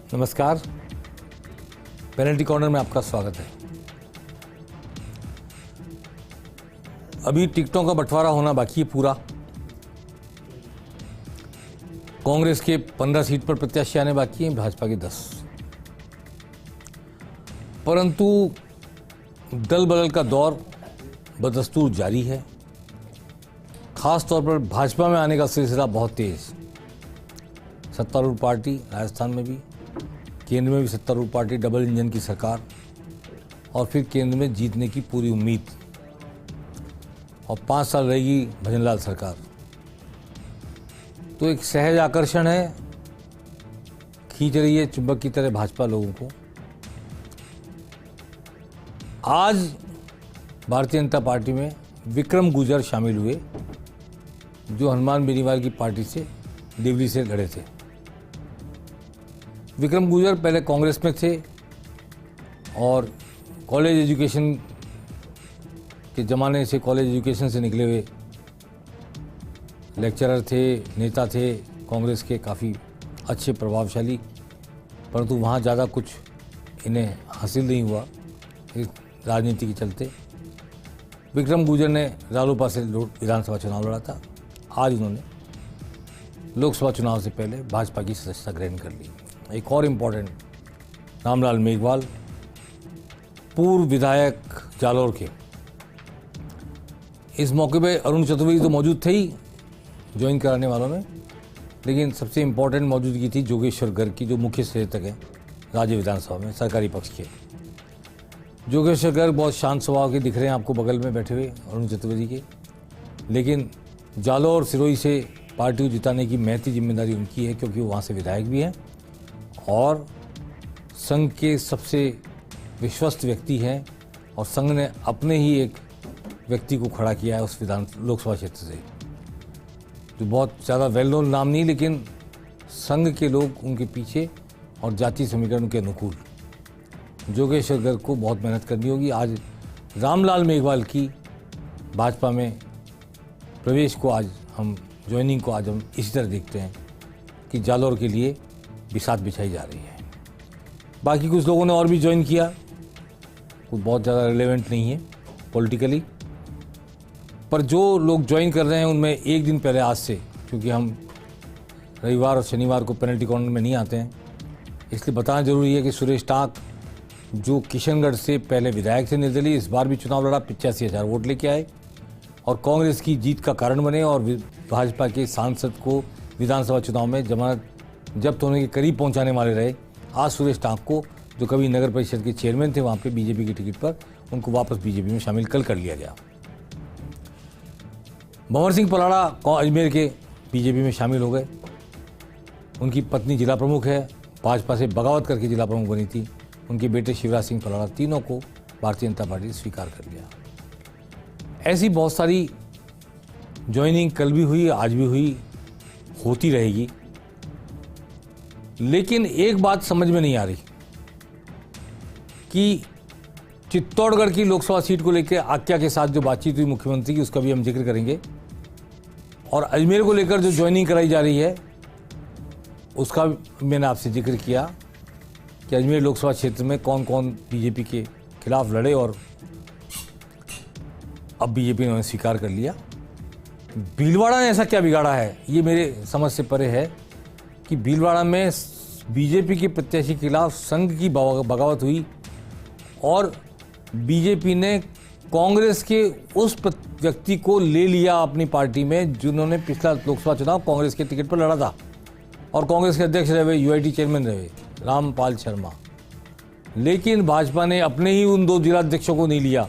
नमस्कार, penalty corner में आपका स्वागत है। अभी टिकटों का बंटवारा होना बाकी है पूरा। कांग्रेस के 15 सीट पर प्रत्याशी आने बाकी हैं, भाजपा के 10। परंतु दल बदल का दौर बदस्तूर जारी है। खास तौर पर भाजपा में आने का सिलसिला बहुत तेज। सत्तारूढ़ पार्टी राजस्थान में भी, केंद्र में भी सत्तारूढ़ पार्टी, डबल इंजन की सरकार, और फिर केंद्र में जीतने की पूरी उम्मीद, और 5 साल रहेगी भजनलाल सरकार। तो एक सहज आकर्षण है, खींच रही है चुंबक की तरह भाजपा लोगों को। आज भारतीय जनता पार्टी में विक्रम गुर्जर शामिल हुए, जो हनुमान बेनीवाल की पार्टी से देवली से लड़े थे। विक्रम गुर्जर पहले कांग्रेस में थे और कॉलेज एजुकेशन के ज़माने से, कॉलेज एजुकेशन से निकले हुए लेक्चरर थे, नेता थे कांग्रेस के, काफ़ी अच्छे, प्रभावशाली। परंतु वहाँ ज़्यादा कुछ इन्हें हासिल नहीं हुआ इस राजनीति के चलते। विक्रम गुर्जर ने रालोपा से विधानसभा चुनाव लड़ा था। आज उन्होंने लोकसभा चुनाव से पहले भाजपा की सदस्यता ग्रहण कर ली। एक और इम्पोर्टेंट, रामलाल मेघवाल, पूर्व विधायक जालौर के। इस मौके पे अरुण चतुर्वेदी तो मौजूद थे ही ज्वाइन कराने वालों में, लेकिन सबसे इम्पोर्टेंट मौजूदगी थी जोगेश्वर गर्ग की, जो मुख्य सचेतक हैं राज्य विधानसभा में सरकारी पक्ष के। जोगेश्वर गर्ग बहुत शांत स्वभाव के दिख रहे हैं आपको बगल में बैठे हुए अरुण चतुर्वेदी के, लेकिन जालौर सिरोही से पार्टी को जिताने की महती जिम्मेदारी उनकी है, क्योंकि वो वहाँ से विधायक भी हैं और संघ के सबसे विश्वस्त व्यक्ति हैं, और संघ ने अपने ही एक व्यक्ति को खड़ा किया है उस लोकसभा क्षेत्र से, जो बहुत ज़्यादा वेल नोन नाम नहीं, लेकिन संघ के लोग उनके पीछे और जातीय समीकरण के अनुकूल। जोगेश्वर गर्ग को बहुत मेहनत करनी होगी। आज रामलाल मेघवाल की भाजपा में प्रवेश को, आज हम ज्वाइनिंग को आज हम इसी तरह देखते हैं कि जालौर के लिए बिसात बिछाई जा रही है। बाकी कुछ लोगों ने और भी ज्वाइन किया, कुछ बहुत ज़्यादा रिलेवेंट नहीं है पॉलिटिकली, पर जो लोग ज्वाइन कर रहे हैं उनमें एक दिन पहले आज से, क्योंकि हम रविवार और शनिवार को पेनल्टी कॉर्नर में नहीं आते हैं, इसलिए बताना जरूरी है कि सुरेश टाक, जो किशनगढ़ से पहले विधायक थे निर्दलीय, इस बार भी चुनाव लड़ा, 85,000 वोट लेके आए और कांग्रेस की जीत का कारण बने, और भाजपा के सांसद को विधानसभा चुनाव में जमानत जब्त होने के करीब पहुंचाने वाले रहे। आज सुरेश टाक को, जो कभी नगर परिषद के चेयरमैन थे वहाँ पे बीजेपी की टिकट पर, उनको वापस बीजेपी में शामिल कल कर लिया गया। भंवर सिंह पलाड़ा अजमेर के बीजेपी में शामिल हो गए। उनकी पत्नी जिला प्रमुख है, भाजपा से बगावत करके जिला प्रमुख बनी थी। उनके बेटे शिवराज सिंह पलाड़ा, तीनों को भारतीय जनता पार्टी ने स्वीकार कर लिया। ऐसी बहुत सारी ज्वाइनिंग कल भी हुई, आज भी हुई, होती रहेगी। लेकिन एक बात समझ में नहीं आ रही कि चित्तौड़गढ़ की लोकसभा सीट को लेकर आक्या के साथ जो बातचीत हुई मुख्यमंत्री की, उसका भी हम जिक्र करेंगे, और अजमेर को लेकर जो ज्वाइनिंग कराई जा रही है उसका मैंने आपसे जिक्र किया कि अजमेर लोकसभा क्षेत्र में कौन कौन बीजेपी के खिलाफ लड़े और अब बीजेपी ने स्वीकार कर लिया। भीलवाड़ा ने ऐसा क्या बिगाड़ा है, ये मेरे समझ से परे है कि भीलवाड़ा में बीजेपी के प्रत्याशी के खिलाफ संघ की बगावत हुई और बीजेपी ने कांग्रेस के उस व्यक्ति को ले लिया अपनी पार्टी में, जिन्होंने पिछला लोकसभा चुनाव कांग्रेस के टिकट पर लड़ा था और कांग्रेस के अध्यक्ष रहे, यूआईटी चेयरमैन रहे, रामपाल शर्मा। लेकिन भाजपा ने अपने ही उन 2 जिलाध्यक्षों को नहीं लिया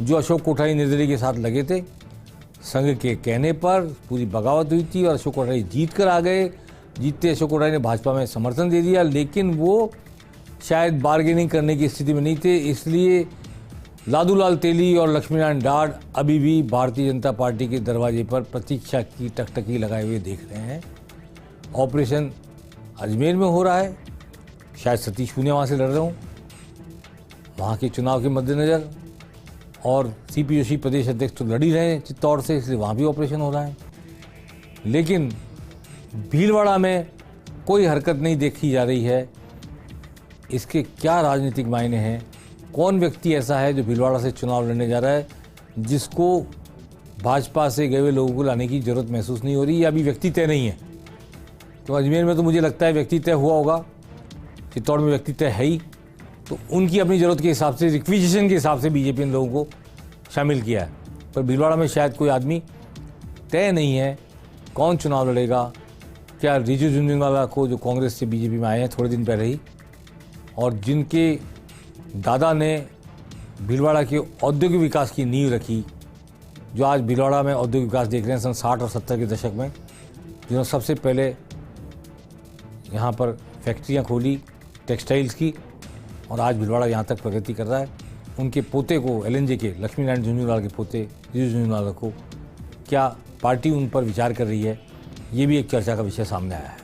जो अशोक कोठारी निर्दलीय के साथ लगे थे। संघ के कहने पर पूरी बगावत हुई थी और अशोक कोठारी जीत कर आ गए। जीतते अशोक कोठारी ने भाजपा में समर्थन दे दिया, लेकिन वो शायद बार्गेनिंग करने की स्थिति में नहीं थे, इसलिए लादूलाल तेली और लक्ष्मीनारायण डाड अभी भी भारतीय जनता पार्टी के दरवाजे पर प्रतीक्षा की टकटकी लगाए हुए देख रहे हैं। ऑपरेशन अजमेर में हो रहा है, शायद सतीश पूनिया वहाँ से लड़ रहे हों वहाँ के चुनाव के मद्देनज़र, और सीपी जोशी प्रदेश अध्यक्ष तो लड़ ही रहे हैं चित्तौड़ से, इसलिए वहाँ भी ऑपरेशन हो रहा है। लेकिन भीलवाड़ा में कोई हरकत नहीं देखी जा रही है इसके क्या राजनीतिक मायने हैं, कौन व्यक्ति ऐसा है जो भीलवाड़ा से चुनाव लड़ने जा रहा है जिसको भाजपा से गए हुए लोगों को लाने की जरूरत महसूस नहीं हो रही, या अभी व्यक्ति तय नहीं है। तो अजमेर में तो मुझे लगता है व्यक्ति तय हुआ होगा, चित्तौड़ में व्यक्ति तय है ही, तो उनकी अपनी ज़रूरत के हिसाब से, रिक्विजिशन के हिसाब से बीजेपी इन लोगों को शामिल किया है। पर भीलवाड़ा में शायद कोई आदमी तय नहीं है कौन चुनाव लड़ेगा। क्या रिजू झुनझुनवाला को, जो कांग्रेस से बीजेपी में आए हैं थोड़े दिन पहले ही, और जिनके दादा ने भीलवाड़ा के औद्योगिक विकास की नींव रखी, जो आज भीलवाड़ा में औद्योगिक विकास देख रहे हैं सन 60 और 70 के दशक में, जिन्होंने सबसे पहले यहाँ पर फैक्ट्रियाँ खोली टेक्सटाइल्स की, और आज भीलवाड़ा यहाँ तक प्रगति कर रहा है। उनके पोते को, LNJ के लक्ष्मी नारायण झुनझुनवाला के पोते रिजू झुनझुनवाला को, क्या पार्टी उन पर विचार कर रही है, ये भी एक चर्चा का विषय सामने आया है।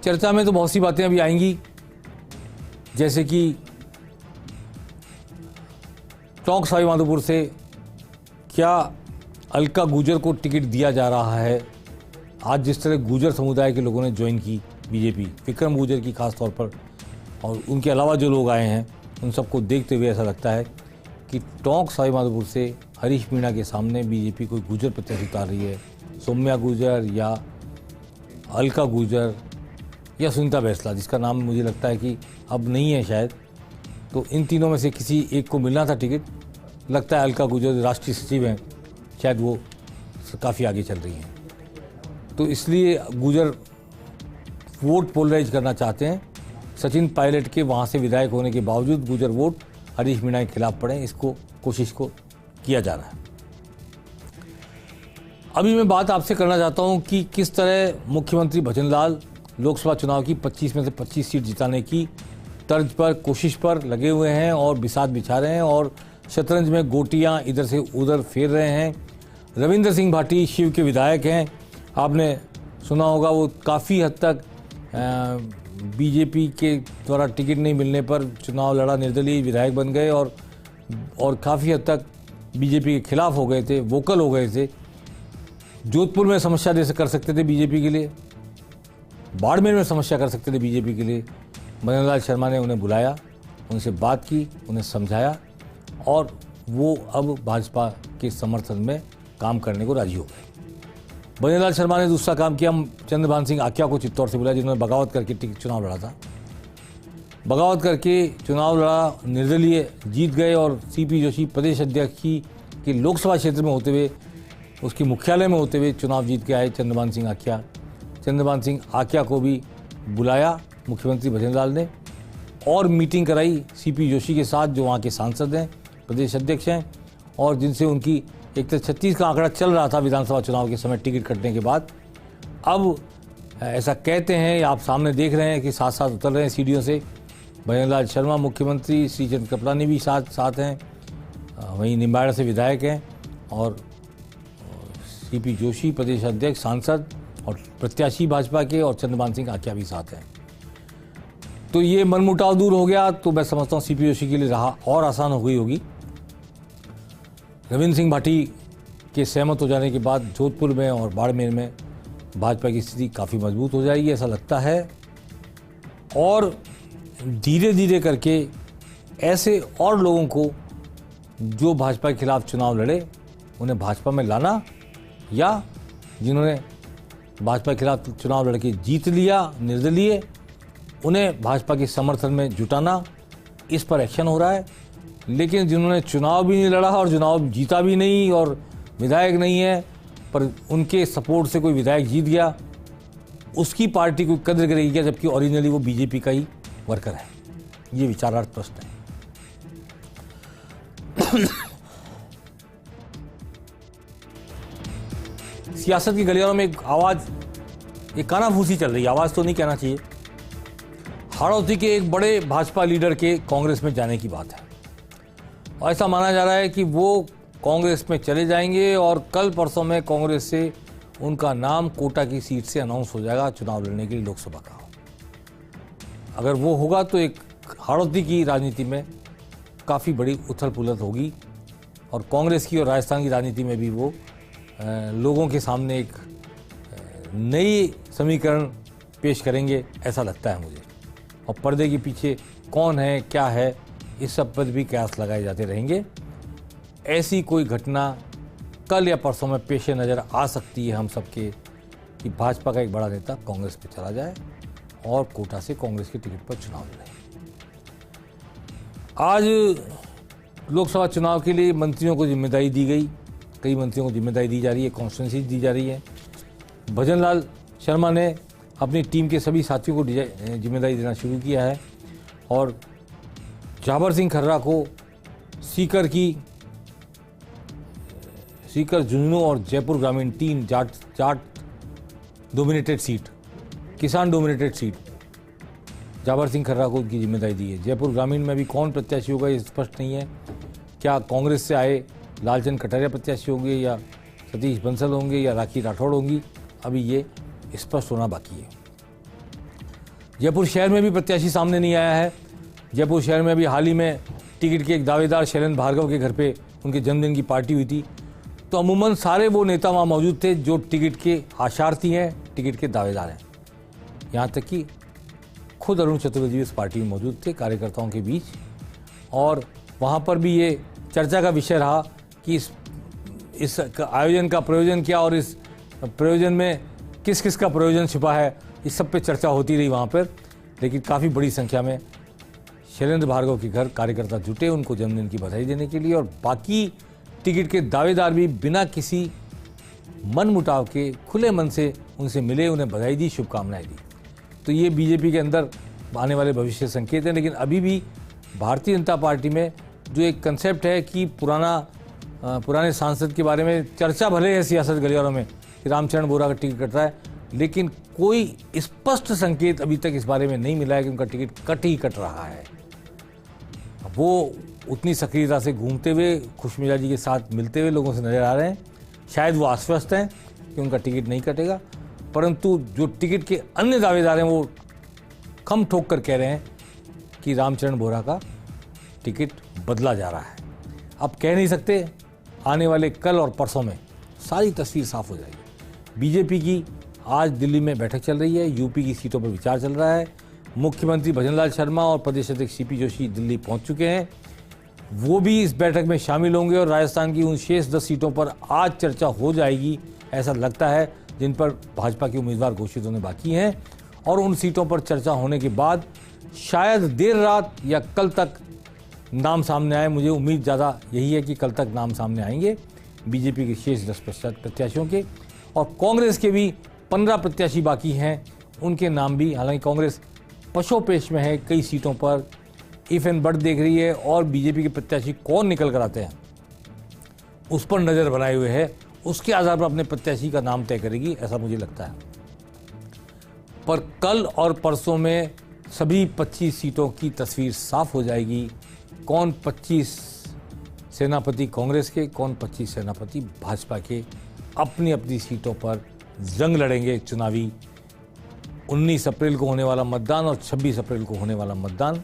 चर्चा में तो बहुत सी बातें अभी आएंगी, जैसे कि टोंक सवाईमाधोपुर से क्या अलका गुजर को टिकट दिया जा रहा है। आज जिस तरह गुजर समुदाय के लोगों ने ज्वाइन की बीजेपी, विक्रम गुजर की खास तौर पर, और उनके अलावा जो लोग आए हैं, उन सबको देखते हुए ऐसा लगता है कि टोंक सवाईमाधोपुर से हरीश मीणा के सामने बीजेपी कोई गुजर प्रत्याशी उतार रही है। सौम्या गुजर या अलका गुजर या सुनीता बैंसला, जिसका नाम मुझे लगता है कि अब नहीं है शायद, तो इन तीनों में से किसी एक को मिलना था टिकट। लगता है अलका गुजर राष्ट्रीय सचिव हैं, शायद वो काफ़ी आगे चल रही हैं, तो इसलिए गुजर वोट पोलराइज करना चाहते हैं। सचिन पायलट के वहाँ से विधायक होने के बावजूद गुजर वोट हरीश मीणा के खिलाफ पड़े, इसको कोशिश को किया जा रहा है। अभी मैं बात आपसे करना चाहता हूँ कि किस तरह मुख्यमंत्री भजनलाल लोकसभा चुनाव की 25 में से 25 सीट जिताने की तर्ज पर, कोशिश पर लगे हुए हैं और बिसात बिछा रहे हैं, और शतरंज में गोटियां इधर से उधर फेर रहे हैं। रविंद्र सिंह भाटी शिव के विधायक हैं, आपने सुना होगा, वो काफ़ी हद तक बीजेपी के द्वारा टिकट नहीं मिलने पर चुनाव लड़ा, निर्दलीय विधायक बन गए, और काफ़ी हद तक बीजेपी के खिलाफ हो गए थे, वोकल हो गए थे। जोधपुर में समस्या दे कर सकते थे बीजेपी के लिए, बाड़मेर में समस्या कर सकते थे बीजेपी के लिए। भजनलाल शर्मा ने उन्हें बुलाया, उनसे बात की, उन्हें समझाया, और वो अब भाजपा के समर्थन में काम करने को राजी हो गए। भजनलाल शर्मा ने दूसरा काम किया, चंद्रभान सिंह आक्या को चित्तौड़ से बुलाया, जिन्होंने बगावत करके चुनाव लड़ा था। बगावत करके चुनाव लड़ा, निर्दलीय जीत गए, और CP जोशी प्रदेश अध्यक्ष की लोकसभा क्षेत्र में होते हुए, उसके मुख्यालय में होते हुए चुनाव जीत के आए चंद्रभान सिंह आक्या। चंद्रभान सिंह आक्या को भी बुलाया मुख्यमंत्री भजनलाल ने, और मीटिंग कराई CP जोशी के साथ, जो वहाँ के सांसद हैं, प्रदेश अध्यक्ष हैं, और जिनसे उनकी एक तो 36 का आंकड़ा चल रहा था विधानसभा चुनाव के समय टिकट कटने के बाद। अब ऐसा कहते हैं, या आप सामने देख रहे हैं कि साथ साथ उतर रहे हैं सीढ़ियों से। भजनलाल शर्मा मुख्यमंत्री, श्रीचंद कपलानी भी साथ हैं, वहीं निम्बाड़ा से विधायक हैं, और CP जोशी प्रदेश अध्यक्ष, सांसद और प्रत्याशी भाजपा के, और चंद्रभान सिंह आक्या भी साथ हैं। तो ये मनमुटाव दूर हो गया, तो मैं समझता हूँ CP जोशी के लिए राह और आसान हो गई होगी। रविंद्र सिंह भाटी के सहमत हो जाने के बाद जोधपुर में और बाड़मेर में भाजपा की स्थिति काफ़ी मजबूत हो जाएगी, ऐसा लगता है। और धीरे धीरे करके ऐसे और लोगों को जो भाजपा के खिलाफ चुनाव लड़े, उन्हें भाजपा में लाना, या जिन्होंने भाजपा के खिलाफ चुनाव लड़के जीत लिया निर्दलीय, उन्हें भाजपा के समर्थन में जुटाना, इस पर एक्शन हो रहा है। लेकिन जिन्होंने चुनाव भी नहीं लड़ा और चुनाव जीता भी नहीं और विधायक नहीं है, पर उनके सपोर्ट से कोई विधायक जीत गया, उसकी पार्टी कोई कदर करेगी क्या, जबकि ओरिजिनली वो बीजेपी का ही वर्कर है? ये विचारार्थ प्रश्न है। सियासत की गलियारों में एक आवाज, एक कानाफूसी चल रही है, आवाज तो नहीं कहना चाहिए, हाड़ौती के एक बड़े भाजपा लीडर के कांग्रेस में जाने की बात है। और ऐसा माना जा रहा है कि वो कांग्रेस में चले जाएंगे और कल परसों में कांग्रेस से उनका नाम कोटा की सीट से अनाउंस हो जाएगा चुनाव लड़ने के लिए लोकसभा का। अगर वो होगा तो एक हाड़ौती की राजनीति में काफ़ी बड़ी उथल पुथल होगी, और कांग्रेस की और राजस्थान की राजनीति में भी वो लोगों के सामने एक नई समीकरण पेश करेंगे, ऐसा लगता है मुझे। और पर्दे के पीछे कौन है, क्या है, इस सब पर भी कयास लगाए जाते रहेंगे। ऐसी कोई घटना कल या परसों में पेश नज़र आ सकती है हम सबके कि भाजपा का एक बड़ा नेता कांग्रेस पे चला जाए और कोटा से कांग्रेस के टिकट पर चुनाव लड़े। आज लोकसभा चुनाव के लिए मंत्रियों को जिम्मेदारी दी गई, कई मंत्रियों को जिम्मेदारी दी जा रही है, कॉन्स्टिट्यूंसी दी जा रही है। भजनलाल शर्मा ने अपनी टीम के सभी साथियों को जिम्मेदारी देना शुरू किया है और जाबर सिंह खर्रा को सीकर, झुंझुनू और जयपुर ग्रामीण 3 जाट डोमिनेटेड सीट, किसान डोमिनेटेड सीट जाबर सिंह खर्रा को उनकी जिम्मेदारी दी है। जयपुर ग्रामीण में भी कौन प्रत्याशी होगा ये स्पष्ट नहीं है। क्या कांग्रेस से आए लालचंद कटारिया प्रत्याशी होंगे या सतीश बंसल होंगे या राखी राठौड़ होंगी, अभी ये स्पष्ट होना बाकी है। जयपुर शहर में भी प्रत्याशी सामने नहीं आया है। जयपुर शहर में भी हाल ही में टिकट के एक दावेदार शैलेंद्र भार्गव के घर पे उनके जन्मदिन की पार्टी हुई थी, तो अमूमन सारे वो नेता वहाँ मौजूद थे जो टिकट के आशार्थी हैं, टिकट के दावेदार हैं। यहाँ तक कि खुद अरुण चतुर्वेदी उस पार्टी में मौजूद थे कार्यकर्ताओं के बीच, और वहाँ पर भी ये चर्चा का विषय रहा कि इस आयोजन का प्रयोजन क्या और इस प्रयोजन में किस किस का प्रयोजन छिपा है, इस सब पे चर्चा होती रही वहाँ पर। लेकिन काफ़ी बड़ी संख्या में शैलेंद्र भार्गव के घर कार्यकर्ता जुटे उनको जन्मदिन की बधाई देने के लिए, और बाकी टिकट के दावेदार भी बिना किसी मनमुटाव के खुले मन से उनसे मिले, उन्हें बधाई दी, शुभकामनाएं दी। तो ये बीजेपी के अंदर आने वाले भविष्य संकेत हैं। लेकिन अभी भी भारतीय जनता पार्टी में जो एक कंसेप्ट है कि पुराने सांसद के बारे में चर्चा भले है सियासत गलियारों में कि रामचरण बोहरा का टिकट कट रहा है, लेकिन कोई स्पष्ट संकेत अभी तक इस बारे में नहीं मिला है कि उनका टिकट कट रहा है। वो उतनी सक्रियता से घूमते हुए, खुशमिजाजी के साथ मिलते हुए लोगों से नजर आ रहे हैं। शायद वो आश्वस्त हैं कि उनका टिकट नहीं कटेगा, परंतु जो टिकट के अन्य दावेदार हैं वो खम ठोक कर कह रहे हैं कि रामचरण बोहरा का टिकट बदला जा रहा है। अब कह नहीं सकते, आने वाले कल और परसों में सारी तस्वीर साफ हो जाएगी। बीजेपी की आज दिल्ली में बैठक चल रही है, यूपी की सीटों पर विचार चल रहा है। मुख्यमंत्री भजनलाल शर्मा और प्रदेश अध्यक्ष सीपी जोशी दिल्ली पहुंच चुके हैं, वो भी इस बैठक में शामिल होंगे और राजस्थान की उन शेष 10 सीटों पर आज चर्चा हो जाएगी, ऐसा लगता है, जिन पर भाजपा के उम्मीदवार घोषित होने बाकी हैं। और उन सीटों पर चर्चा होने के बाद शायद देर रात या कल तक नाम सामने आए। मुझे उम्मीद ज़्यादा यही है कि कल तक नाम सामने आएंगे बीजेपी के शेष 10 प्रत्याशियों के, और कांग्रेस के भी 15 प्रत्याशी बाकी हैं, उनके नाम भी, हालांकि कांग्रेस पशोपेश में है कई सीटों पर, इफ एंड बट देख रही है, और बीजेपी के प्रत्याशी कौन निकल कर आते हैं उस पर नज़र बनाए हुए है, उसके आधार पर अपने प्रत्याशी का नाम तय करेगी, ऐसा मुझे लगता है। पर कल और परसों में सभी 25 सीटों की तस्वीर साफ हो जाएगी। कौन 25 सेनापति कांग्रेस के, कौन 25 सेनापति भाजपा के अपनी अपनी सीटों पर जंग लड़ेंगे चुनावी। 19 अप्रैल को होने वाला मतदान और 26 अप्रैल को होने वाला मतदान,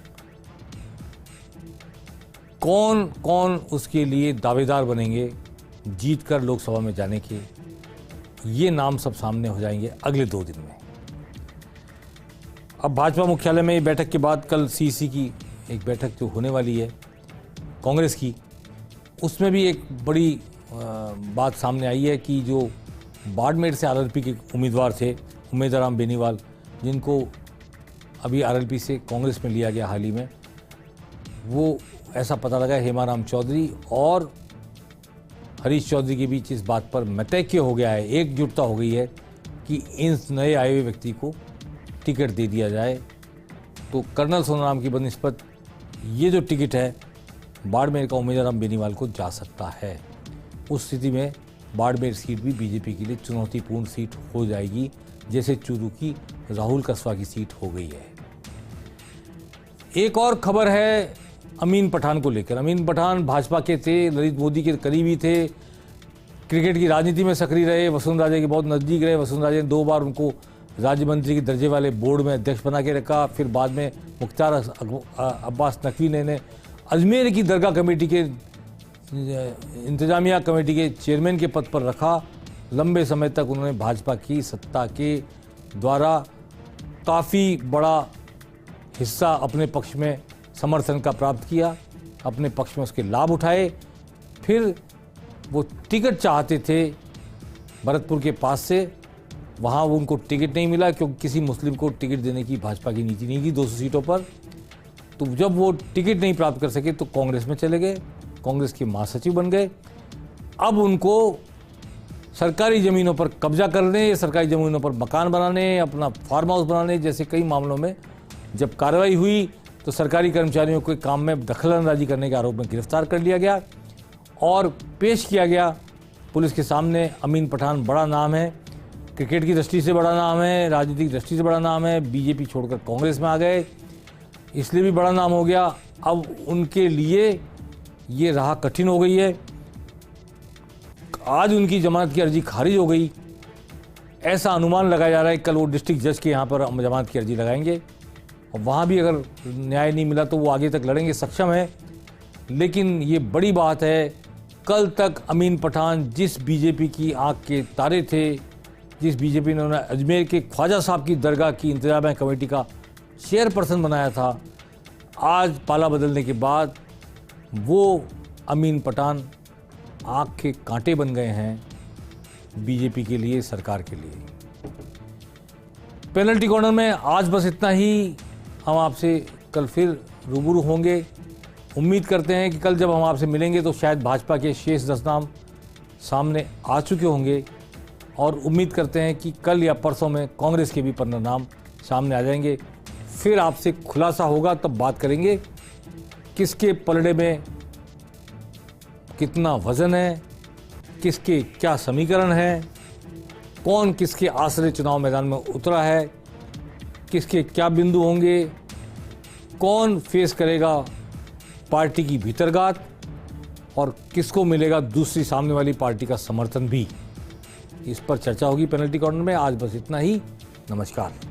कौन कौन उसके लिए दावेदार बनेंगे जीतकर लोकसभा में जाने के, ये नाम सब सामने हो जाएंगे अगले 2 दिन में। अब भाजपा मुख्यालय में बैठक के बाद कल सीसी की एक बैठक जो होने वाली है कांग्रेस की, उसमें भी एक बड़ी बात सामने आई है कि जो बाड़मेर से आरएलपी के उम्मीदवार थे उमेदराम बेनीवाल, जिनको अभी आरएलपी से कांग्रेस में लिया गया हाल ही में, वो ऐसा पता लगा हेमाराम चौधरी और हरीश चौधरी के बीच इस बात पर मतैक्य हो गया है, एकजुटता हो गई है कि इन नए आए हुए व्यक्ति को टिकट दे दिया जाए। तो कर्नल सोनाराम की बनिस्बत ये जो टिकट है बाड़मेर का उमेदराम बेनीवाल को जा सकता है। उस स्थिति में बाड़मेर सीट भी बीजेपी के लिए चुनौतीपूर्ण सीट हो जाएगी, जैसे चूरू की राहुल कस्वा की सीट हो गई है। एक और खबर है अमीन पठान को लेकर। अमीन पठान भाजपा के थे, ललित मोदी के करीबी थे, क्रिकेट की राजनीति में सक्रिय रहे, वसुंधरा के बहुत नज़दीक रहे। वसुंधरा ने 2 बार उनको राज्य मंत्री के दर्जे वाले बोर्ड में अध्यक्ष बना के रखा। फिर बाद में मुख्तार अब्बास नकवी ने अजमेर की दरगाह कमेटी के इंतजामिया कमेटी के चेयरमैन के पद पर रखा। लंबे समय तक उन्होंने भाजपा की सत्ता के द्वारा काफ़ी बड़ा हिस्सा अपने पक्ष में समर्थन का प्राप्त किया, अपने पक्ष में उसके लाभ उठाए। फिर वो टिकट चाहते थे भरतपुर के पास से, वहाँ वो उनको टिकट नहीं मिला क्योंकि किसी मुस्लिम को टिकट देने की भाजपा की नीति नहीं थी 200 सीटों पर। तो जब वो टिकट नहीं प्राप्त कर सके तो कांग्रेस में चले गए, कांग्रेस के महासचिव बन गए। अब उनको सरकारी ज़मीनों पर कब्जा करने, सरकारी ज़मीनों पर मकान बनाने, अपना फार्म हाउस बनाने जैसे कई मामलों में जब कार्रवाई हुई तो सरकारी कर्मचारियों के काम में दखलंदाजी करने के आरोप में गिरफ्तार कर लिया गया और पेश किया गया पुलिस के सामने। अमीन पठान बड़ा नाम है, क्रिकेट की दृष्टि से बड़ा नाम है, राजनीतिक दृष्टि से बड़ा नाम है, बीजेपी छोड़कर कांग्रेस में आ गए इसलिए भी बड़ा नाम हो गया। अब उनके लिए ये राह कठिन हो गई है। आज उनकी जमानत की अर्जी खारिज हो गई, ऐसा अनुमान लगाया जा रहा है कल वो डिस्ट्रिक्ट जज के यहाँ पर जमानत की अर्जी लगाएंगे और वहाँ भी अगर न्याय नहीं मिला तो वो आगे तक लड़ेंगे, सक्षम है। लेकिन ये बड़ी बात है, कल तक अमीन पठान जिस बीजेपी की आँख के तारे थे, जिस बीजेपी ने उन्हें अजमेर के ख्वाजा साहब की दरगाह की इंतजामिया कमेटी का चेयरपर्सन बनाया था, आज पाला बदलने के बाद वो अमीन पठान आँख के कांटे बन गए हैं बीजेपी के लिए, सरकार के लिए। पेनल्टी कॉर्नर में आज बस इतना ही। हम आपसे कल फिर रूबरू होंगे। उम्मीद करते हैं कि कल जब हम आपसे मिलेंगे तो शायद भाजपा के शेष 10 नाम सामने आ चुके होंगे और उम्मीद करते हैं कि कल या परसों में कांग्रेस के भी 15 नाम सामने आ जाएंगे। फिर आपसे खुलासा होगा, तब बात करेंगे किसके पलड़े में कितना वजन है, किसके क्या समीकरण है, कौन किसके आसरे चुनाव मैदान में उतरा है, किसके क्या बिंदु होंगे, कौन फेस करेगा पार्टी की भीतरगात और किसको मिलेगा दूसरी सामने वाली पार्टी का समर्थन भी। इस पर चर्चा होगी पेनल्टी कॉर्नर में। आज बस इतना ही। नमस्कार।